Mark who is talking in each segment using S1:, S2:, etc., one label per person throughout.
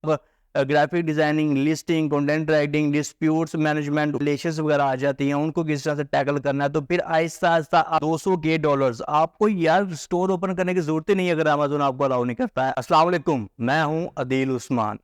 S1: Graphic designing, listing, content writing, disputes management, relations वगैरह आ जाती हैं, उनको किस तरह से टैकल करना है। तो फिर आहिस्ता आहिस्ता $200K आपको यार स्टोर ओपन करने की जरूरत ही नहीं है अगर अमेजोन आपको अलाउ नहीं करता है। अस्सलाम वालेकुम, मैं हूं अदील उस्मान।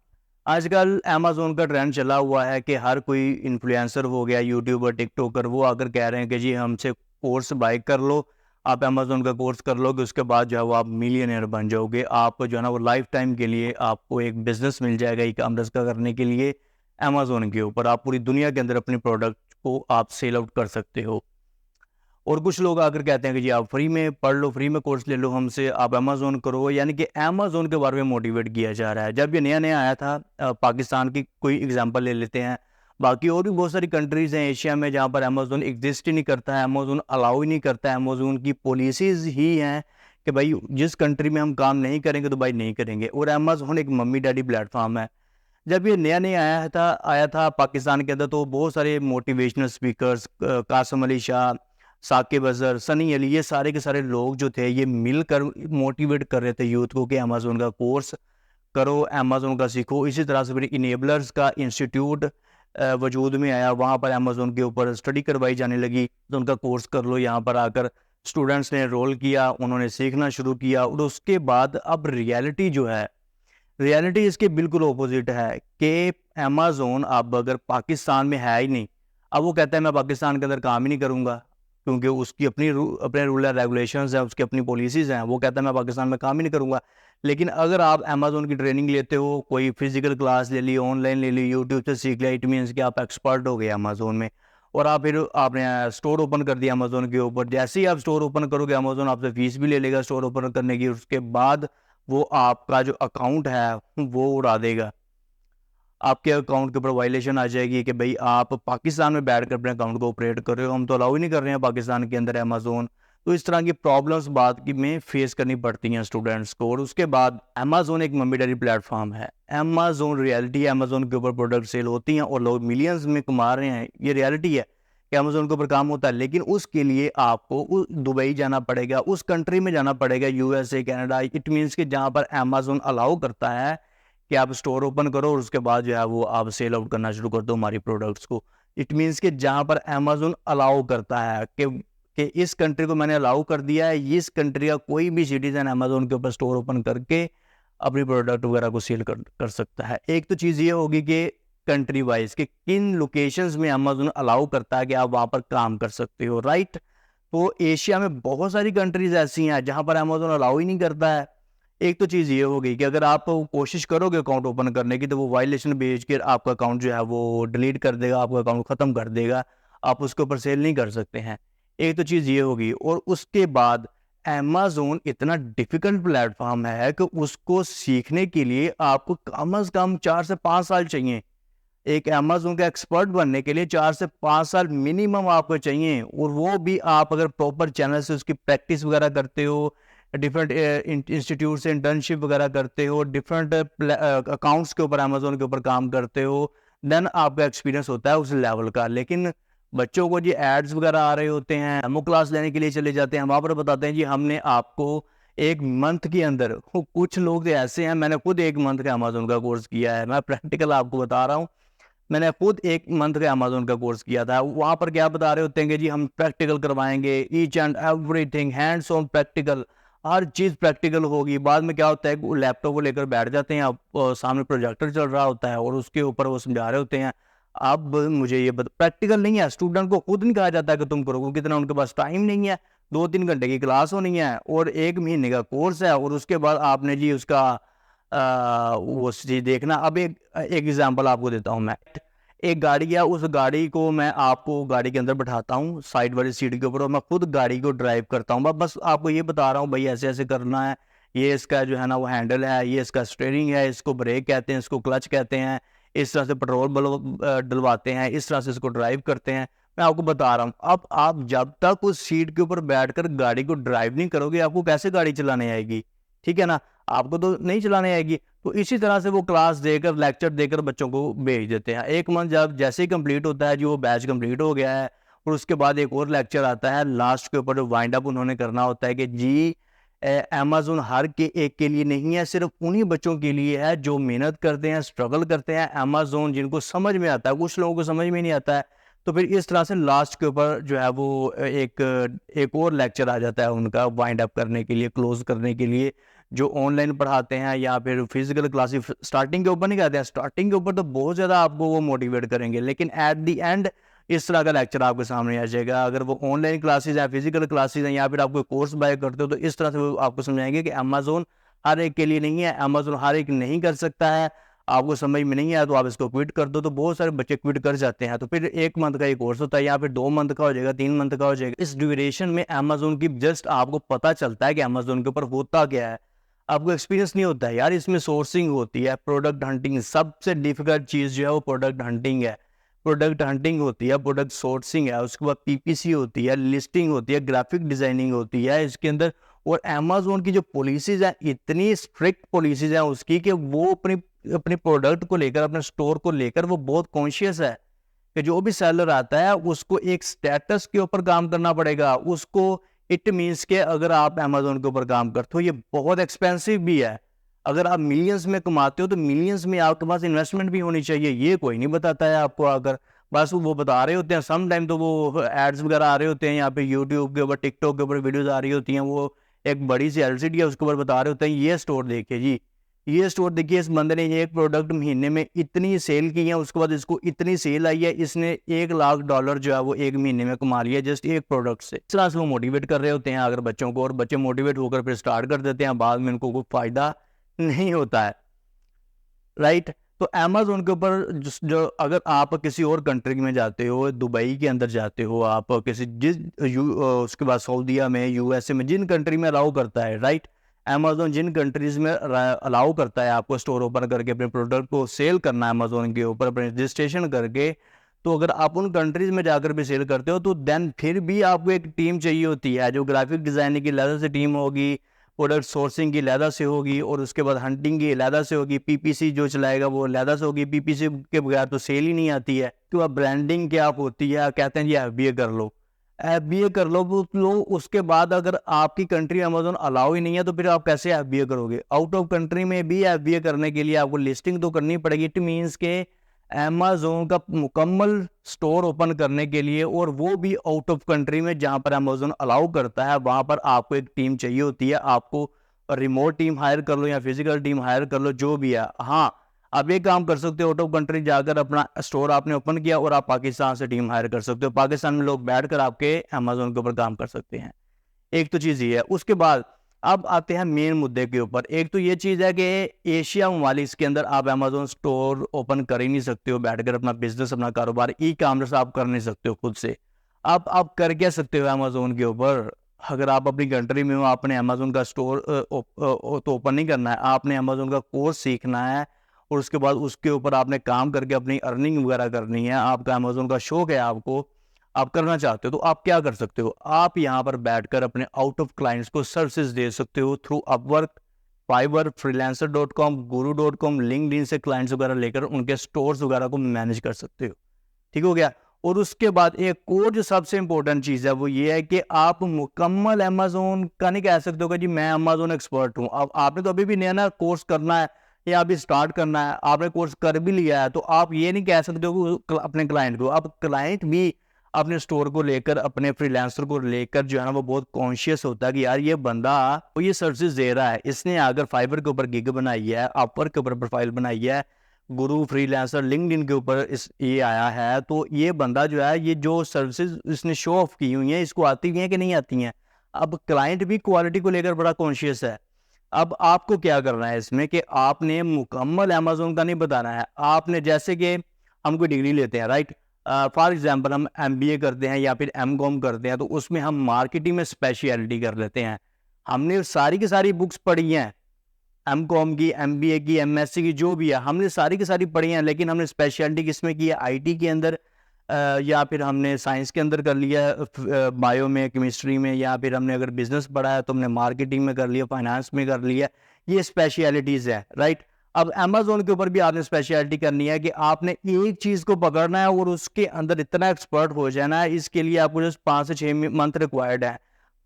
S1: आजकल अमेजोन का ट्रेंड चला हुआ है कि हर कोई इन्फ्लुएंसर हो गया, यूट्यूबर, टिकटॉकर, वो आकर कह रहे हैं कि जी हमसे कोर्स बाय कर लो, आप अमेजोन का कोर्स कर लोगे, उसके बाद जो है वो आप मिलियनर बन जाओगे। आप जो है ना वो लाइफ टाइम के लिए आपको एक बिजनेस मिल जाएगा ई कॉमर्स का करने के लिए। अमेजोन के ऊपर आप पूरी दुनिया के अंदर अपने प्रोडक्ट को आप सेल आउट कर सकते हो। और कुछ लोग आकर कहते हैं कि जी आप फ्री में पढ़ लो, फ्री में कोर्स ले लो हमसे, आप अमेजोन करो। यानी कि अमेजोन के बारे में मोटिवेट किया जा रहा है। जब ये नया नया आया था, पाकिस्तान की कोई एग्जांपल ले लेते हैं, बाकी और भी बहुत सारी कंट्रीज हैं एशिया में जहाँ पर अमेजोन एग्जिस्ट ही नहीं करता है, अमेजोन अलाउ ही नहीं करता है। अमेजोन की पॉलिसीज ही हैं कि भाई जिस कंट्री में हम काम नहीं करेंगे तो भाई नहीं करेंगे। और अमेजोन एक मम्मी डैडी प्लेटफॉर्म है। जब ये नया नया आया था पाकिस्तान के अंदर, तो बहुत सारे मोटिवेशनल स्पीकर्स, कासम अली शाह, साकिब अजहर, सनी अली, ये सारे के सारे लोग जो थे ये मिलकर मोटिवेट कर रहे थे यूथ को कि अमेजोन का कोर्स करो, अमेजोन का सीखो। इसी तरह से फिर इनेबलर्स का इंस्टीट्यूट वजूद में आया, वहाँ पर अमेजोन के ऊपर स्टडी करवाई जाने लगी। तो उनका कोर्स कर लो, यहाँ पर आकर स्टूडेंट्स ने रोल किया, उन्होंने सीखना शुरू किया। और उसके बाद अब रियलिटी जो है, रियलिटी इसके बिल्कुल ऑपोजिट है कि अमेजोन अब अगर पाकिस्तान में है ही नहीं। अब वो कहता है मैं पाकिस्तान के अंदर काम ही नहीं करूंगा, क्योंकि उसकी अपने रूल एंड रेगुलेशंस हैं, उसकी अपनी पॉलिसीज हैं। वो कहता है मैं पाकिस्तान में काम ही नहीं करूंगा। लेकिन अगर आप अमेजोन की ट्रेनिंग लेते हो, कोई फिजिकल क्लास ले ली, ऑनलाइन ले ली, यूट्यूब से सीख लिया, इट मीन्स कि आप एक्सपर्ट हो गए अमेजोन में। और आप फिर आपने स्टोर ओपन कर दिया अमेजोन के ऊपर। जैसे ही आप स्टोर ओपन करोगे, अमेजोन आपसे फीस भी ले लेगा स्टोर ओपन करने की। उसके बाद वो आपका जो अकाउंट है वो उड़ा देगा। आपके अकाउंट के ऊपर वायलेशन आ जाएगी कि भाई आप पाकिस्तान में बैठ कर अपने अकाउंट को ऑपरेट कर रहे हो, हम तो अलाउ ही नहीं कर रहे हैं पाकिस्तान के अंदर अमेजोन। तो इस तरह की प्रॉब्लम्स बाद की में फेस करनी पड़ती हैं स्टूडेंट्स को। और उसके बाद अमेजोन एक मम्मी प्लेटफॉर्म है, अमेजोन रियलिटी है, अमेजोन के ऊपर प्रोडक्ट सेल होती हैं और लोग मिलियंस में कमा रहे हैं। ये रियलिटी है कि अमेजोन के ऊपर काम होता है। लेकिन उसके लिए आपको दुबई जाना पड़ेगा, उस कंट्री में जाना पड़ेगा, यूएसए, कनाडा। इट मीन्स कि जहाँ पर अमेजोन अलाउ करता है कि आप स्टोर ओपन करो और उसके बाद जो है वो आप सेल आउट करना शुरू कर दो हमारी प्रोडक्ट्स को। इट मीन्स कि जहाँ पर अमेजोन अलाउ करता है कि इस कंट्री को मैंने अलाउ कर दिया है, इस कंट्री का कोई भी सिटीजन अमेजोन के ऊपर स्टोर ओपन करके अपनी प्रोडक्ट वगैरह को सेल कर सकता है। एक तो चीज़ ये होगी कि कंट्री वाइज कि किन लोकेशंस में अमेजोन अलाउ करता है कि आप वहाँ पर काम कर सकते हो, राइट। तो एशिया में बहुत सारी कंट्रीज ऐसी हैं जहाँ पर अमेजोन अलाउ ही नहीं करता है। एक तो चीज़ ये हो गई कि अगर आप कोशिश करोगे अकाउंट ओपन करने की, तो वो वायलेशन भेज के आपका अकाउंट जो है वो डिलीट कर देगा, आपका अकाउंट ख़त्म कर देगा, आप उसके ऊपर सेल नहीं कर सकते हैं। एक तो चीज़ ये होगी। और उसके बाद अमेजोन इतना डिफ़िकल्ट प्लेटफॉर्म है कि उसको सीखने के लिए आपको कम से कम 4 से 5 साल चाहिए। एक अमेजोन का एक्सपर्ट बनने के लिए 4 से 5 साल मिनिमम आपको चाहिए। और वो भी आप अगर प्रॉपर चैनल से उसकी प्रैक्टिस वगैरह करते हो, डिफरेंट इंस्टीट्यूट से इंटर्नशिप वगैरह करते हो, डिफरेंट अकाउंट्स के ऊपर अमेजोन के ऊपर काम करते हो, देन आपका एक्सपीरियंस होता है उस लेवल का। लेकिन बच्चों को जी एड्स वगैरह आ रहे होते हैं, डेमो क्लास लेने के लिए चले जाते हैं, वहाँ पर बताते हैं जी हमने आपको एक मंथ के अंदर, कुछ लोग तो ऐसे हैं, मैंने खुद एक मंथ का अमेजोन का कोर्स किया है, मैं प्रैक्टिकल आपको बता रहा हूँ। मैंने खुद एक मंथ का अमेजोन का कोर्स किया था। वहाँ पर क्या बता रहे होते हैं कि जी हम प्रैक्टिकल करवाएंगे, each and everything hands on practical, her cheese practical होगी। बाद में क्या होता है कि लैपटॉप को लेकर बैठ जाते हैं, अब सामने प्रोजेक्टर चल रहा होता है और उसके ऊपर वो समझा रहे होते हैं। अब मुझे ये प्रैक्टिकल नहीं है, स्टूडेंट को खुद नहीं कहा जाता है कि तुम करो, कितना उनके पास टाइम नहीं है। 2-3 घंटे की क्लास होनी है और 1 महीने का कोर्स है, और उसके बाद आपने जी उसका वो चीज़ देखना। अब एक एग्जांपल आपको देता हूँ मैं। एक गाड़ी है, उस गाड़ी को मैं आपको गाड़ी के अंदर बैठाता हूँ साइड वाली सीट के ऊपर, और मैं खुद गाड़ी को ड्राइव करता हूँ। बस आपको ये बता रहा हूँ भाई ऐसे ऐसे करना है, ये इसका जो है ना वो हैंडल है, ये इसका स्टीयरिंग है, इसको ब्रेक कहते हैं, इसको क्लच कहते हैं, इस तरह से पेट्रोल डलवाते हैं, इस तरह से इसको ड्राइव करते हैं। मैं आपको बता रहा हूँ। अब आप जब तक उस सीट के ऊपर बैठकर गाड़ी को ड्राइव नहीं करोगे, आपको कैसे गाड़ी चलाने आएगी? ठीक है ना, आपको तो नहीं चलाने आएगी। तो इसी तरह से वो क्लास देकर, लेक्चर देकर बच्चों को भेज देते हैं। एक मंथ जब जैसे ही कंप्लीट होता है, जो वो बैच कंप्लीट हो गया है, और उसके बाद एक और लेक्चर आता है लास्ट के ऊपर, वाइंड अप उन्होंने करना होता है कि जी अमेज़न हर के एक के लिए नहीं है, सिर्फ उन्हीं बच्चों के लिए है जो मेहनत करते हैं, स्ट्रगल करते हैं। अमेज़न जिनको समझ में आता है, कुछ लोगों को समझ में नहीं आता है, तो फिर इस तरह से लास्ट के ऊपर जो है वो एक और लेक्चर आ जाता है उनका वाइंड अप करने के लिए, क्लोज करने के लिए। जो ऑनलाइन पढ़ाते हैं या फिर फिजिकल क्लासेस स्टार्टिंग के ऊपर नहीं कहते हैं, स्टार्टिंग के ऊपर तो बहुत ज़्यादा आपको वो मोटिवेट करेंगे, लेकिन एट द एंड इस तरह का लेक्चर आपके सामने आ जाएगा। अगर वो ऑनलाइन क्लासेस हैं, फिजिकल क्लासेस हैं, या फिर आप कोई कोर्स बाय करते हो, तो इस तरह से वो आपको समझाएंगे कि अमेज़न हर एक के लिए नहीं है, अमेज़न हर एक नहीं कर सकता है। आपको समझ में नहीं आया तो आप इसको क्विट कर दो। तो बहुत सारे बच्चे क्विट कर जाते हैं। तो फिर 1 मंथ का ये कोर्स होता है, या फिर 2 मंथ का हो जाएगा, 3 मंथ का हो जाएगा। इस ड्यूरेशन में अमेज़न की जस्ट आपको पता चलता है कि अमेज़न के ऊपर होता क्या है। आपको एक्सपीरियंस नहीं होता है यार, इसमें सोर्सिंग होती है, प्रोडक्ट हंटिंग। सबसे डिफिकल्ट चीज़ जो है वो प्रोडक्ट हंटिंग है। प्रोडक्ट हंटिंग होती है, प्रोडक्ट सोर्सिंग है, उसके बाद पीपीसी होती है, लिस्टिंग होती है, ग्राफिक डिजाइनिंग होती है इसके अंदर। और अमेज़न की जो पॉलिसीज हैं, इतनी स्ट्रिक्ट पॉलिसीज हैं उसकी कि वो अपनी अपने प्रोडक्ट को लेकर, अपने स्टोर को लेकर वो बहुत कॉन्शियस है कि जो भी सेलर आता है उसको एक स्टेटस के ऊपर काम करना पड़ेगा उसको। इट मीन्स के अगर आप अमेज़न के ऊपर काम करते हो, ये बहुत एक्सपेंसिव भी है। अगर आप मिलियंस में कमाते हो तो मिलियंस में आपके पास इन्वेस्टमेंट भी होनी चाहिए। ये कोई नहीं बताता है आपको। अगर बस वो बता रहे होते हैं, सम टाइम तो वो एड्स वगैरह आ रहे होते हैं यहाँ पे यूट्यूब के ऊपर, टिकटॉक के ऊपर वीडियोज आ रही होती हैं, वो एक बड़ी सी एलसीडी है उसके ऊपर बता रहे होते हैं ये स्टोर देखिए जी, ये स्टोर देखिए, इस बंदे ने एक प्रोडक्ट महीने में इतनी सेल की है, उसके बाद इसको इतनी सेल आई है, इसने $1 लाख जो है वो 1 महीने में कमा लिया जस्ट एक प्रोडक्ट से। इस तरह से वो मोटिवेट कर रहे होते हैं अगर बच्चों को, और बच्चे मोटिवेट होकर फिर स्टार्ट कर देते हैं, बाद में उनको कोई फायदा नहीं होता है, राइट। तो अमेज़न के ऊपर जो अगर आप किसी और कंट्री में जाते हो, दुबई के अंदर जाते हो, आप किसी उसके बाद सऊदीया में, यूएसए में, जिन कंट्री में अलाउ करता है, राइट, अमेज़न जिन कंट्रीज में अलाउ करता है आपको स्टोर ओपन करके अपने प्रोडक्ट को सेल करना है अमेज़न के ऊपर अपने रजिस्ट्रेशन करके, तो अगर आप उन कंट्रीज में जाकर भी सेल करते हो तो देन फिर भी आपको एक टीम चाहिए होती है, जो ग्राफिक डिजाइनिंग की अलग से टीम होगी, प्रोडक्ट सोर्सिंग की अलग से होगी, और उसके बाद हंटिंग की अलग से होगी, पीपीसी जो चलाएगा वो अलग से होगी। पीपीसी के बगैर तो सेल ही नहीं आती है। तो अब ब्रांडिंग क्या होती है, कहते हैं जी एफबीए कर लो, एफबीए कर लो, वो लो। उसके बाद अगर आपकी कंट्री अमेज़न अलाउ ही नहीं है तो फिर आप कैसे एफबीए करोगे? आउट ऑफ कंट्री में भी एफबीए करने के लिए आपको लिस्टिंग तो करनी पड़ेगी। इट मीन्स के अमेज़न का मुकम्मल स्टोर ओपन करने के लिए, और वो भी आउट ऑफ कंट्री में जहां पर अमेज़न अलाउ करता है, वहां पर आपको एक टीम चाहिए होती है। आपको रिमोट टीम हायर कर लो या फिजिकल टीम हायर कर लो, जो भी है। हाँ, आप एक काम कर सकते हो, आउट ऑफ कंट्री जाकर अपना स्टोर आपने ओपन किया और आप पाकिस्तान से टीम हायर कर सकते हो। पाकिस्तान में लोग बैठकर आपके अमेज़न के ऊपर काम कर सकते हैं। एक तो चीज़ ये है। उसके बाद अब आते हैं मेन मुद्दे के ऊपर। एक तो ये चीज़ है कि एशिया ममालिक के अंदर आप अमेज़न स्टोर ओपन कर ही नहीं सकते हो बैठकर, अपना बिजनेस, अपना कारोबार, ई कॉमर्स आप कर नहीं सकते हो खुद से। आप कर क्या सकते हो अमेज़न के ऊपर? अगर आप अपनी कंट्री में हो, आपने अमेज़न का स्टोर तो ओपन नहीं करना है, आपने अमेज़न का कोर्स सीखना है, और उसके बाद उसके ऊपर आपने काम करके अपनी अर्निंग वगैरह करनी है। आपका अमेज़न का शौक है, आपको आप करना चाहते हो, तो आप क्या कर सकते हो? आप यहाँ पर बैठकर अपने आउट ऑफ क्लाइंट्स को सर्विसेज दे सकते हो through Upwork, Fiverr, freelancer.com, guru.com, LinkedIn से क्लाइंट्स वगैरह लेकर उनके स्टोर्स वगैरह को मैनेज कर सकते हो। ठीक हो गया। और उसके बाद एक और जो सबसे इंपॉर्टेंट चीज़ है वो ये है कि आप मुकम्मल अमेज़न का नहीं कह सकते हो कि जी मैं अमेज़न एक्सपर्ट हूँ। अब आपने तो अभी भी नया नया कोर्स करना है या अभी स्टार्ट करना है, आपने कोर्स कर भी लिया है, तो आप ये नहीं कह सकते हो अपने क्लाइंट को। अब क्लाइंट भी अपने स्टोर को लेकर, अपने फ्रीलांसर को लेकर जो है ना वो बहुत कॉन्शियस होता है कि यार ये बंदा वो ये सर्विसेज दे रहा है, इसने अगर फाइवर के ऊपर गिग बनाई है, अपवर्क के ऊपर प्रोफाइल बनाई है, गुरु, फ्रीलांसर, लिंक्डइन के ऊपर इस ये आया है, तो ये बंदा जो है, ये जो सर्विसेज इसने शो ऑफ की हुई हैं, इसको आती भी हैं कि नहीं आती हैं। अब क्लाइंट भी क्वालिटी को लेकर बड़ा कॉन्शियस है। अब आपको क्या करना है इसमें कि आपने मुकम्मल अमेज़न का नहीं बताना है। आपने जैसे कि हम कोई डिग्री लेते हैं, राइट, फॉर एग्जांपल हम एमबीए करते हैं या फिर एमकॉम करते हैं, तो उसमें हम मार्केटिंग में स्पेशलिटी कर लेते हैं। हमने सारी की सारी बुक्स पढ़ी हैं, एमकॉम की, एमबीए की, एमएससी की, जो भी है हमने सारी की सारी पढ़ी हैं, लेकिन हमने स्पेशलिटी किसमें की है? आईटी के अंदर, या फिर हमने साइंस के अंदर कर लिया है, बायो में, केमिस्ट्री में, या फिर हमने अगर बिजनेस पढ़ा है तो हमने मार्केटिंग में कर लिया, फाइनेंस में कर लिया। ये स्पेशलिटीज़ है, राइट। अब अमेज़न के ऊपर भी आपने स्पेशलिटी करनी है कि आपने एक चीज़ को पकड़ना है और उसके अंदर इतना एक्सपर्ट हो जाना है। इसके लिए आपको जस्ट 5 से 6 मंथ रिक्वायर्ड है।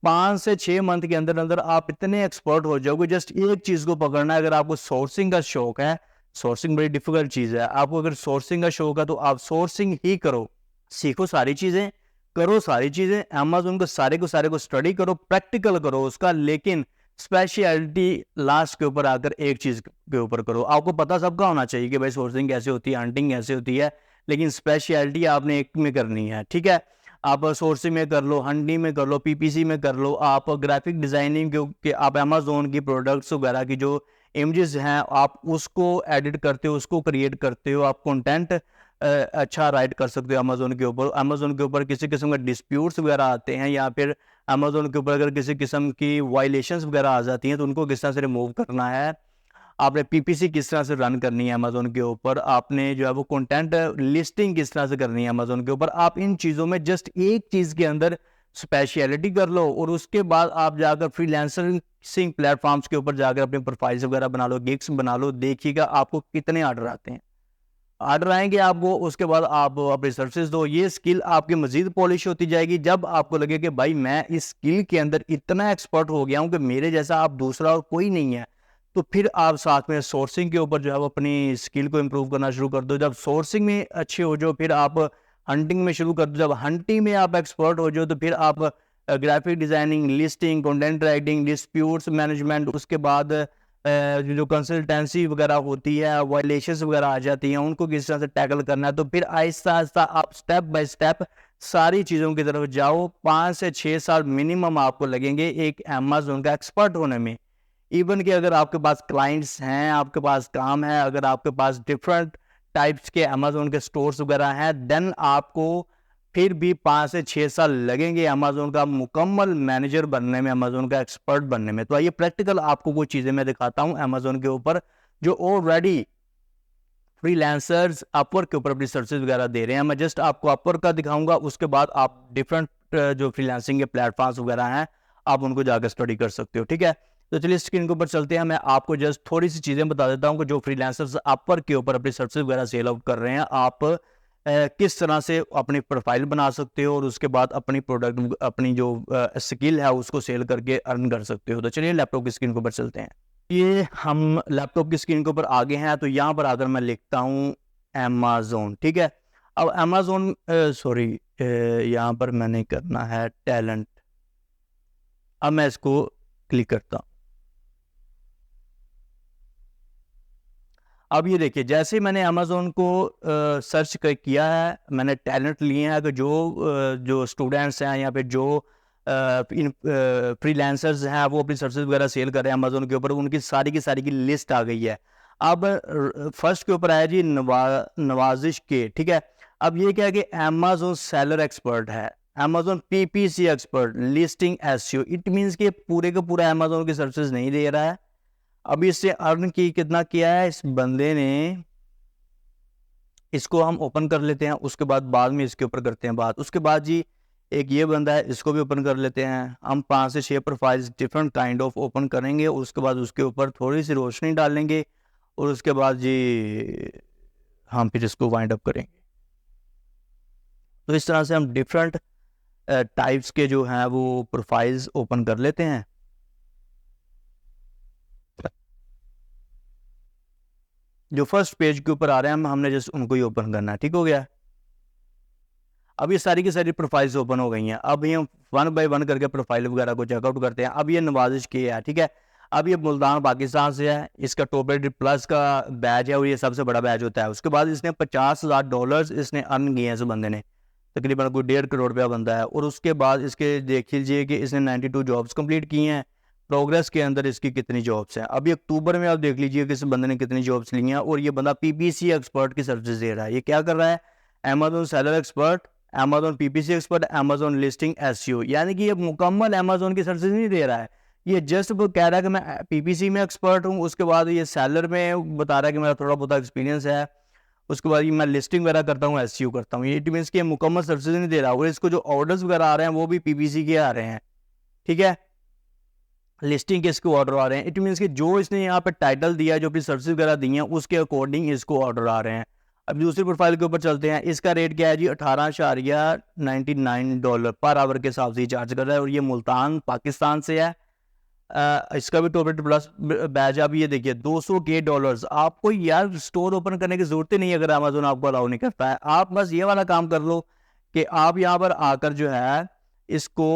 S1: 5 से 6 मंथ के अंदर अंदर आप इतने एक्सपर्ट हो जाओगे। जस्ट एक चीज़ को पकड़ना है। अगर आपको सोर्सिंग का शौक है, सोर्सिंग बड़ी डिफिकल्ट चीज़ है, आपको अगर सोर्सिंग का शौक है तो आप सोर्सिंग ही करो, सीखो सारी चीज़ें, करो सारी चीज़ें, अमेज़न को सारे को स्टडी करो, प्रैक्टिकल करो उसका, लेकिन स्पेशलिटी लास्ट के ऊपर आकर एक चीज़ के ऊपर करो। आपको पता सबका होना चाहिए कि भाई सोर्सिंग कैसे होती है, हंटिंग कैसे होती है, लेकिन स्पेशलिटी आपने एक में करनी है, ठीक है। आप सोर्सिंग में कर लो, हंटिंग में कर लो, पीपीसी में कर लो, आप ग्राफिक डिजाइनिंग के आप अमेज़न की प्रोडक्ट्स वगैरह की जो इमेजेस हैं आप उसको एडिट करते हो, उसको क्रिएट करते हो, आप कंटेंट अच्छा राइट कर सकते हो अमेज़न के ऊपर। अमेज़न के ऊपर किसी किस्म का डिस्प्यूट्स वगैरह आते हैं या फिर अमेज़न के ऊपर अगर किसी किस्म की वायलेशंस वगैरह आ जाती हैं तो उनको किस तरह से रिमूव करना है, आपने पीपीसी किस तरह से रन करनी है अमेज़न के ऊपर, आपने जो है वो कंटेंट लिस्टिंग किस तरह से करनी है अमेज़न के ऊपर। आप इन चीज़ों में जस्ट एक चीज़ के अंदर स्पेशलिटी कर लो और उसके बाद आप जाकर फ्रीलांसिंग प्लेटफॉर्म्स के ऊपर जाकर अपने प्रोफाइल्स वगैरह बना लो, गिग्स बना लो, देखिएगा आपको कितने ऑर्डर आते हैं। ऑर्डर आएंगे आपको, उसके बाद आप अपने सर्विसेज दो, ये स्किल आपकी मजीद पॉलिश होती जाएगी। जब आपको लगे कि भाई मैं इस स्किल के अंदर इतना एक्सपर्ट हो गया हूँ कि मेरे जैसा आप दूसरा और कोई नहीं है, तो फिर आप साथ में सोर्सिंग के ऊपर जो है वो अपनी स्किल को इम्प्रूव करना शुरू कर दो। जब सोर्सिंग में अच्छे हो जाओ फिर आप हंटिंग में शुरू कर दो। जब हंटिंग में आप एक्सपर्ट हो जाओ तो फिर आप graphic designing, listing, content writing, disputes management, उसके बाद जो कंसल्टेंसी वगैरह होती है, वायलेशंस वगैरह आ जाती हैं, उनको किस तरह से टैकल करना है, तो फिर आहिस्ता आहिस्ता आप स्टेप बाय स्टेप सारी चीज़ों की तरफ जाओ। 5 से 6 साल मिनिमम आपको लगेंगे एक अमेज़न का एक्सपर्ट होने में। इवन कि अगर आपके पास क्लाइंट्स हैं, आपके पास काम है, अगर आपके पास डिफरेंट टाइप्स के अमेज़न के स्टोर्स वगैरह हैं, देन आपको फिर भी 5 से 6 साल लगेंगे अमेज़न का मुकम्मल मैनेजर बनने में, अमेज़न का एक्सपर्ट बनने में। तो आइए प्रैक्टिकल आपको कुछ चीज़ें मैं दिखाता हूँ अमेज़न के ऊपर जो ऑलरेडी फ्रीलांसर्स अपवर्क के ऊपर अपनी सर्विसेज वगैरह दे रहे हैं। मैं जस्ट आपको अपवर्क का दिखाऊंगा, उसके बाद आप डिफरेंट जो फ्रीलांसिंग के प्लेटफॉर्म्स वगैरह हैं आप उनको जाकर स्टडी कर सकते हो, ठीक है। तो चलिए स्क्रीन के ऊपर चलते हैं। मैं आपको जस्ट थोड़ी सी चीज़ें बता देता हूँ कि जो फ्रीलांसर्स अपवर्क के ऊपर अपनी सर्विसेज वगैरह सेल आउट कर रहे हैं, आप किस तरह से अपनी प्रोफाइल बना सकते हो और उसके बाद अपनी प्रोडक्ट, अपनी जो स्किल है उसको सेल करके अर्न कर सकते हो। तो चलिए लैपटॉप की स्क्रीन के ऊपर चलते हैं। ये हम लैपटॉप की स्क्रीन के ऊपर आगे हैं, तो यहाँ पर आकर मैं लिखता हूँ अमेज़न, ठीक है। अब अमेज़न सॉरी यहाँ पर मैंने करना है टैलेंट। अब मैं इसको क्लिक करता हूँ। अब ये देखिए जैसे ही मैंने अमेज़न को सर्च किया है, मैंने टैलेंट लिए हैं कि जो स्टूडेंट्स हैं या फिर जो इन फ्रीलांसर्स हैं वो अपनी सर्विसेज वगैरह सेल कर रहे हैं अमेज़न के ऊपर, उनकी सारी की लिस्ट आ गई है। अब फर्स्ट के ऊपर आया जी नवाजिश के, ठीक है। अब ये क्या है कि अमेज़न सेलर एक्सपर्ट है, Amazon PPC expert, listing SEO. It means कि पूरे का पूरा अमेज़न की सर्विसेज नहीं दे रहा है। अभी इससे अर्न की कितना किया है इस बंदे ने, इसको हम ओपन कर लेते हैं, उसके बाद में इसके ऊपर करते हैं बात। उसके बाद जी एक ये बंदा है, इसको भी ओपन कर लेते हैं। हम 5 से 6 profiles different kind of open करेंगे, उसके बाद उसके ऊपर थोड़ी सी रोशनी डालेंगे और उसके बाद जी हम फिर इसको वाइंड अप करेंगे। तो इस तरह से हम डिफरेंट टाइप्स के जो हैं वो प्रोफाइल्स ओपन कर लेते हैं। जो फर्स्ट पेज के ऊपर आ रहे हैं हमने जस्ट उनको ही ओपन करना है, ठीक हो गया। अब ये सारी की सारी प्रोफाइल्स ओपन हो गई हैं। अब ये हम 1 बाय 1 करके प्रोफाइल वगैरह को चेकआउट करते हैं। अब ये नवाजिश की है, ठीक है। अब ये मुल्तान पाकिस्तान से है, इसका टॉप रेटेड प्लस का बैच है और ये सबसे बड़ा बैच होता है। उसके बाद इसने $50,000 इसने अर्न किए हैं इस बंदे ने, तकरीबन कोई 1.5 करोड़ रुपया बंदा है। और उसके बाद इसके देख लीजिए कि इसने 92 जॉब्स कंप्लीट की हैं। प्रोग्रेस के अंदर इसकी कितनी जॉब्स हैं, अभी अक्टूबर में आप देख लीजिए कि इस बंदे ने कितनी जॉब्स ली हैं। और ये बंदा पीपीसी एक्सपर्ट की सर्विस दे रहा है। ये क्या कर रहा है, Amazon seller expert, Amazon PPC expert, Amazon listing SEO, यानी कि ये मुकम्मल अमेज़न की सर्विस नहीं दे रहा है। ये जस्ट वो कह रहा है कि मैं पीपीसी में एक्सपर्ट हूँ, उसके बाद ये सेलर में बता रहा है कि मेरा थोड़ा बहुत एक्सपीरियंस है, उसके बाद ये मैं लिस्टिंग वगैरह करता हूँ, एसईओ करता हूँ। इट मीन्स कि ये मुकम्मल सर्विस नहीं दे रहा। और इसको जो ऑर्डर्स वगैरह आ रहे हैं वो भी पीपीसी के आ रहे हैं, ठीक है। लिस्टिंग के इसको ऑर्डर आ रहे हैं। इट मीन्स कि जो इसने यहाँ पे टाइटल दिया है, जो अपनी सर्विस वगैरह दी हैं उसके अकॉर्डिंग इसको ऑर्डर आ रहे हैं। अब दूसरी प्रोफाइल के ऊपर चलते हैं। इसका रेट क्या है जी, $18.99 पर आवर के हिसाब से चार्ज कर रहा है और ये मुल्तान पाकिस्तान से है। इसका भी टॉप रेटेड प्लस बैच। अब ये देखिए $200 आपको यार स्टोर ओपन करने की जरूरत ही नहीं है अगर अमेजोन आपको अलाउ नहीं करता है। आप बस ये वाला काम कर लो कि आप यहाँ पर आकर जो है इसको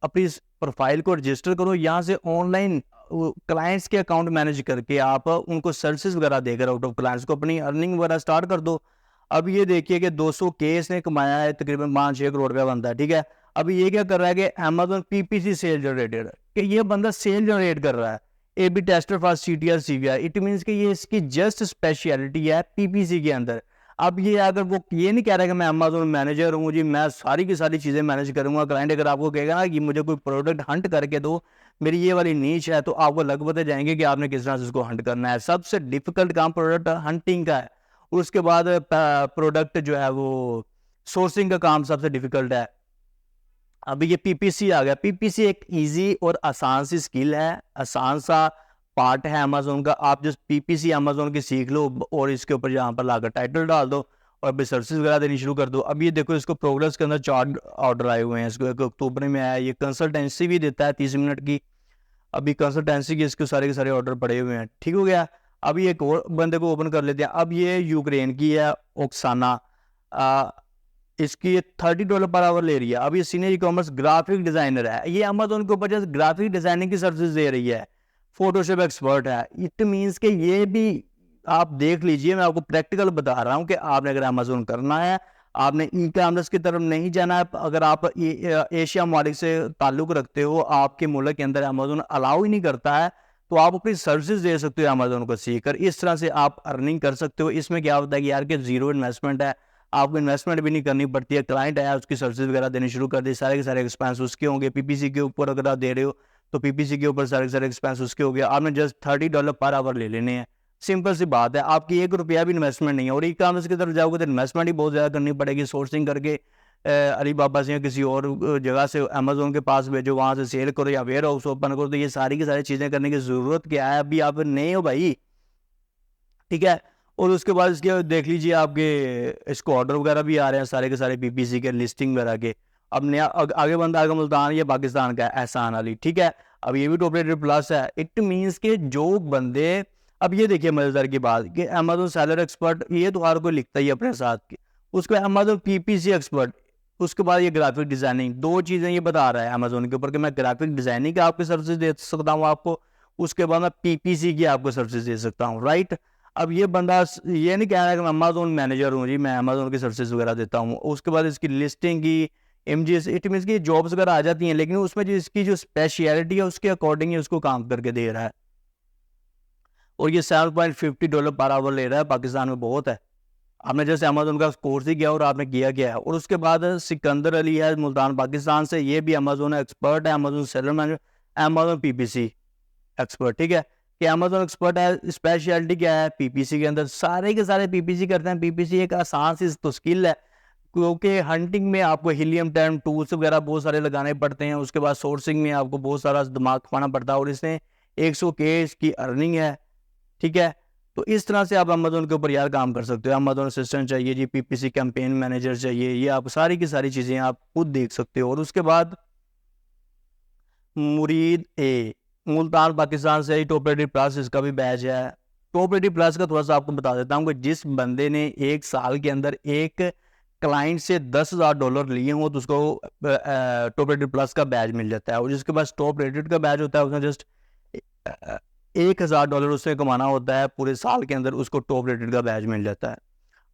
S1: अपनी प्रोफाइल को रजिस्टर करो, यहाँ से ऑनलाइन क्लाइंट्स के अकाउंट मैनेज करके आप उनको सर्विसेज वगैरह देकर आउट ऑफ क्लाइंट्स को अपनी अर्निंग वगैरह स्टार्ट कर दो। अब ये देखिए कि 200 के इसने कमाया है, तकरीबन 5-6 करोड़ रुपया बनता है, ठीक है। अब ये क्या कर रहा है कि अमेजोन पीपीसी सेल जनरेटेड, कि ये बंदा सेल जनरेट कर रहा है, A B tester for CTR CVR। It means कि ये इसकी जस्ट स्पेशलिटी है पीपीसी के अंदर। अब ये अगर वो ये नहीं कह रहा कि मैं अमेजोन मैनेजर हूँ जी, मैं सारी की सारी चीज़ें मैनेज करूँगा। क्लाइंट अगर आपको कहेगा ना कि मुझे कोई प्रोडक्ट हंट करके दो, मेरी ये वाली नीच है, तो आपको लग पता जाएंगे कि आपने किस तरह से उसको हंट करना है। सबसे डिफिकल्ट काम प्रोडक्ट हंटिंग का है, उसके बाद प्रोडक्ट जो है वो सोर्सिंग का काम सबसे डिफिकल्ट है। अभी ये पीपीसी आ गया। पीपीसी एक इजी और आसान सी स्किल है, आसान सा पार्ट है अमेजोन का। आप जस्ट पीपीसी अमेजोन की सीख लो और इसके ऊपर यहाँ पर लाकर टाइटल डाल दो और अभी सर्विसेज वगैरह देनी शुरू कर दो। अब ये देखो इसको प्रोग्रेस के अंदर 4 ऑर्डर आए हुए हैं। इसको एक अक्टूबर में आया। ये कंसल्टेंसी भी देता है 30 मिनट की। अभी कंसल्टेंसी के इसके सारे के सारे ऑर्डर पड़े हुए हैं, ठीक हो गया। अभी एक और बंदे को ओपन कर लेते हैं। अब ये यूक्रेन की है, ओक्साना। इसकी $30 पर आवर ले रही है। अब ये senior e commerce graphic designer है। ये अमेजोन के ऊपर जैसे ग्राफिक डिजाइनिंग की सर्विस दे रही है, फोटोशॉप एक्सपर्ट है। इट मीन्स कि ये भी आप देख लीजिए, मैं आपको प्रैक्टिकल बता रहा हूँ कि आपने अगर अमेजोन करना है, आपने ई कॉमर्स की तरफ नहीं जाना है। अगर आप एशिया मालिक से ताल्लुक रखते हो, आपके मुल्क के अंदर अमेजोन अलाउ ही नहीं करता है, तो आप अपनी सर्विसेज दे सकते हो अमेजोन को सीखकर। इस तरह से आप अर्निंग कर सकते हो। इसमें क्या होता है कि यार कि जीरो इन्वेस्टमेंट है, आपको इन्वेस्टमेंट भी नहीं करनी पड़ती है। क्लाइंट आया, उसकी सर्विसेज वगैरह देनी शुरू कर दी, सारे के सारे एक्सपेंस उसके होंगे। पीपीसी के ऊपर अगर आप दे रहे हो तो पीपीसी के ऊपर सारे के सारे एक्सपेंस उसके हो गया। आपने जस्ट $30 पर आवर ले लेने हैं। सिंपल सी बात है, आपकी ₹1 भी इन्वेस्टमेंट नहीं है। और ई कॉमर्स की तरफ जाओगे तो इन्वेस्टमेंट ही बहुत ज़्यादा करनी पड़ेगी। सोर्सिंग करके अली बाबा से या किसी और जगह से अमेजोन के पास भेजो, वहाँ से सेल करो या वेयर हाउस ओपन करो। तो ये सारी की सारी चीज़ें करने की ज़रूरत क्या है? अभी आप नए हो भाई, ठीक है। और उसके बाद इसके देख लीजिए आपके इसको ऑर्डर वगैरह भी आ रहे हैं सारे के सारे पीपीसी के, लिस्टिंग वगैरह के। अब नया आगे बंदा आगे मुल्तान या पाकिस्तान का है, एहसान अली, ठीक है। अब ये भी टॉप रेटेड प्लस है। इट मीन्स के जो बंदे, अब ये देखिए मजेदार की बात कि अमेजोन सेलर एक्सपर्ट, ये तो हर कोई लिखता ही है अपने साथ की। उसके बाद अमेजोन पीपीसी एक्सपर्ट, उसके बाद ये ग्राफिक डिजाइनिंग। 2 चीज़ें ये बता रहा है अमेजोन के ऊपर कि मैं ग्राफिक डिजाइनिंग का आपकी सर्विस दे सकता हूँ आपको, उसके बाद मैं पीपीसी की आपको सर्विस दे सकता हूँ, राइट। अब ये बंदा ये नहीं कह रहा है कि मैं अमेजोन मैनेजर हूँ जी, मैं अमेजोन की सर्विसेज वगैरह देता हूँ। उसके बाद इसकी लिस्टिंग की एमजीएस, इट मीन्स की जॉब्स वगैरह आ जाती हैं, लेकिन उसमें जो इसकी जो स्पेशलिटी है उसके अकॉर्डिंग ही उसको काम करके दे रहा है। और ये $7.50 पर आवर ले रहा है, पाकिस्तान में बहुत है। आपने जैसे अमेजोन का कोर्स ही किया और आपने किया क्या है। और उसके बाद सिकंदर अली है मुल्तान पाकिस्तान से, ये भी अमेजोन एक्सपर्ट है, Amazon seller manager, Amazon PPC expert, ठीक है। कि अमेजोन एक्सपर्ट है, स्पेशलिटी क्या है पीपीसी के अंदर, सारे के सारे पीपीसी करते हैं। पीपीसी एक आसान सी तो स्किल है, क्योंकि हंटिंग में आपको हीलियम टर्म टूल्स वगैरह बहुत सारे लगाने पड़ते हैं। उसके बाद सोर्सिंग में आपको बहुत सारा दिमाग खपाना पड़ता है। और इसने 100K की अर्निंग है, ठीक है। तो इस तरह से आप अमेजोन के ऊपर यार काम कर सकते हो। अमेजोन असिस्टेंट चाहिए जी, पीपीसी कैंपेन मैनेजर चाहिए, ये आप सारी की सारी चीज़ें आप खुद देख सकते हो। और उसके बाद मुरीद ए, मुल्तान पाकिस्तान से ही टॉप रेटेड प्लस, इसका भी बैच है। टॉप रेटेड प्लस का थोड़ा सा आपको बता देता हूँ कि जिस बंदे ने 1 साल के अंदर एक क्लाइंट से $10,000 लिए हों तो उसको टॉप रेटेड प्लस का बैच मिल जाता है। और जिसके पास टॉप रेटेड का बैच होता है उसने जस्ट $1,000 उससे कमाना होता है पूरे साल के अंदर, उसको टॉप रेटेड का बैच मिल जाता है।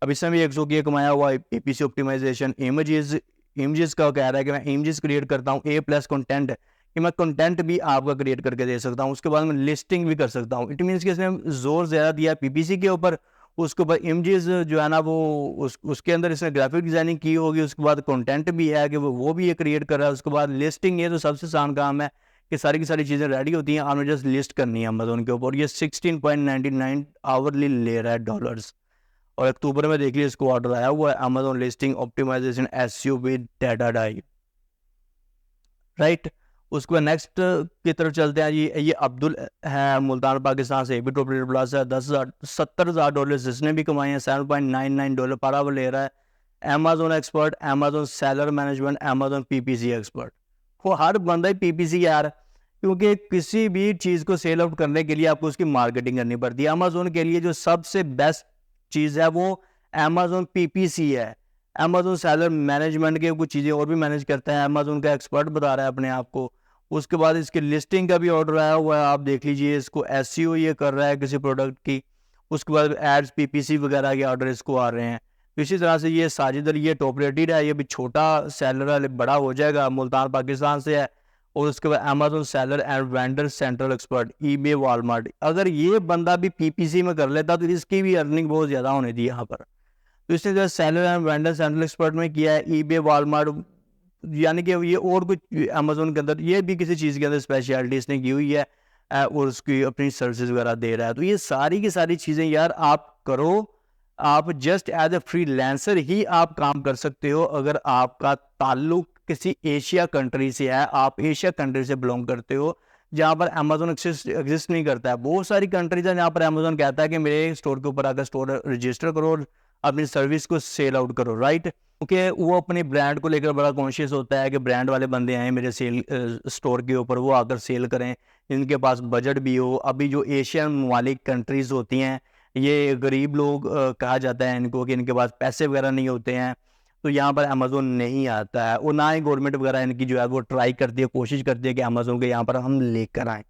S1: अब इसमें भी 100K कमाया हुआ है। पीपीसी ऑप्टिमाइजेशन, इमेजेस का कह रहा है कि मैं इमेजेस क्रिएट करता हूँ। A+ कंटेंट, कि मैं कंटेंट भी आपका क्रिएट करके दे सकता हूँ। उसके बाद मैं लिस्टिंग भी कर सकता हूँ। इट मीन्स कि इसने जोर ज़्यादा दिया पीपीसी के ऊपर। उसके बाद इमेजेस जो है ना वो उसके अंदर इसने ग्राफिक डिजाइनिंग की होगी। उसके बाद कंटेंट भी है कि वो भी ये क्रिएट कर रहा है। उसके बाद लिस्टिंग, ये तो सबसे आसान काम है कि सारी की सारी चीज़ें रेडी होती हैं, आपने जस्ट लिस्ट करनी है अमेजोन के ऊपर। ये 16.99 आवरली ले रहा है डॉलर्स। और अक्टूबर में देख लीजिए इसको ऑर्डर आया हुआ है, Amazon listing optimisation SEO with data डाई, राइट। उसके बाद नेक्स्ट की तरफ चलते हैं जी। ये अब्दुल है मुल्तान पाकिस्तान से, भी टॉप रेटेड प्लस है। 70,000 जिसने भी कमाए हैं, $7.99 पर आवर ले रहा है। Amazon expert, Amazon seller management, Amazon PPC expert. वो हर बंदा ही पीपीसी यार, क्योंकि किसी भी चीज़ को सेल आउट करने के लिए आपको उसकी मार्केटिंग करनी पड़ती है। अमेजोन के लिए जो सबसे बेस्ट चीज़ है वो अमेजोन पीपीसी है। अमेजोन सेलर मैनेजमेंट के कुछ चीज़ें और भी मैनेज करता है, अमेजोन का एक्सपर्ट बता रहा है अपने आप को। उसके बाद इसकी लिस्टिंग का भी ऑर्डर आया हुआ है, आप देख लीजिए। इसको एसईओ ये कर रहा है किसी प्रोडक्ट की। उसके बाद एड्स, पीपीसी वगैरह के ऑर्डर इसको आ रहे हैं। इसी तरह से ये साजिद अली, ये टॉप रेटेड है, ये भी छोटा सेलर बड़ा हो जाएगा, मुल्तान पाकिस्तान से है। और उसके बाद Amazon seller and vendor central expert, eBay, Walmart. अगर ये बंदा भी पीपीसी में कर लेता तो इसकी भी अर्निंग बहुत ज़्यादा होनी थी यहाँ पर। तो इसने जो seller and vendor central expert में किया है, ईबे, वॉलमार्ट, यानी कि ये और कुछ अमेजोन के अंदर ये भी किसी चीज़ के अंदर स्पेशलिटी इसने की हुई है, और उसकी अपनी सर्विसेज वगैरह दे रहा है। तो ये सारी की सारी चीज़ें यार आप करो। आप जस्ट एज ए फ्रीलांसर ही आप काम कर सकते हो अगर आपका ताल्लुक किसी एशिया कंट्री से है, आप एशिया कंट्री से बिलोंग करते हो, जहाँ पर अमेजोन एग्जिस्ट नहीं करता है। बहुत सारी कंट्रीज हैं जहाँ पर अमेजोन कहता है कि मेरे स्टोर के ऊपर आकर स्टोर रजिस्टर करो और अपनी सर्विस को सेल आउट करो, राइट। क्योंकि वो अपने ब्रांड को लेकर बड़ा कॉन्शियस होता है कि ब्रांड वाले बंदे आए मेरे सेल स्टोर के ऊपर, वो आकर सेल करें, इनके पास बजट भी हो। अभी जो एशियन ममालिक कंट्रीज़ होती हैं, ये गरीब लोग कहा जाता है इनको, कि इनके पास पैसे वगैरह नहीं होते हैं, तो यहाँ पर अमेजोन नहीं आता है। और ना ही गवर्नमेंट वगैरह इनकी जो है वो ट्राई करती है, कोशिश करती है कि अमेजोन के यहाँ पर हम लेकर आएँ।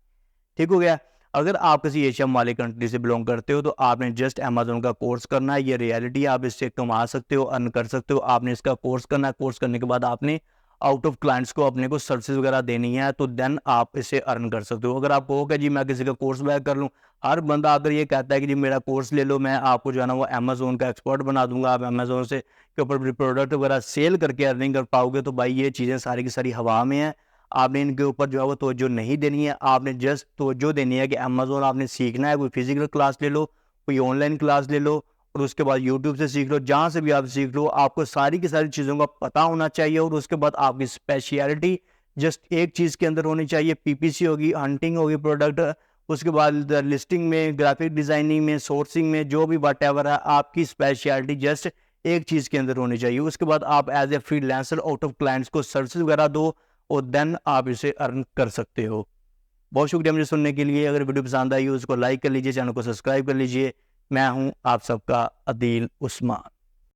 S1: ठीक हो गया। अगर आप किसी एशिया वाली कंट्री से बिलोंग करते हो तो आपने जस्ट अमेजोन का कोर्स करना है। ये रियलिटी, आप इससे कमा सकते हो, अर्न कर सकते हो। आपने इसका कोर्स करना है, कोर्स करने के बाद आपने आउट ऑफ क्लाइंट्स को अपने को सर्विसेज वगैरह देनी है, तो देन आप इसे अर्न कर सकते हो। अगर आप कहो कि जी मैं किसी का कोर्स बैक कर लूँ, हर बंदा अगर ये कहता है कि जी मेरा कोर्स ले लो, मैं आपको जो है ना वो अमेजोन का एक्सपर्ट बना दूंगा, आप अमेजोन से के ऊपर प्रोडक्ट वगैरह सेल करके अर्निंग कर पाओगे, तो भाई ये चीज़ें सारी की सारी हवा में है। आपने इनके ऊपर जो है वो तवज्जो नहीं देनी है। आपने जस्ट तवज्जो देनी है कि अमेजोन आपने सीखना है, कोई फिजिकल क्लास ले लो, कोई ऑनलाइन क्लास ले लो, और उसके बाद यूट्यूब से सीख लो, जहाँ से भी आप सीख लो। आपको सारी की सारी चीज़ों का पता होना चाहिए, और उसके बाद आपकी स्पेशलिटी जस्ट एक चीज़ के अंदर होनी चाहिए। पीपीसी होगी, हंटिंग होगी प्रोडक्ट, उसके बाद लिस्टिंग में, ग्राफिक डिज़ाइनिंग में, सोर्सिंग में, जो भी वट एवर है, आपकी स्पेशलिटी जस्ट एक चीज़ के अंदर होनी चाहिए। उसके बाद आप as a freelancer out of clients को सर्विसेज वगैरह दो, और देन आप इसे अर्न कर सकते हो। बहुत शुक्रिया मुझे सुनने के लिए। अगर वीडियो पसंद आई हो उसको लाइक कर लीजिए, चैनल को सब्सक्राइब कर लीजिए। मैं हूं आप सबका अदील उस्मान।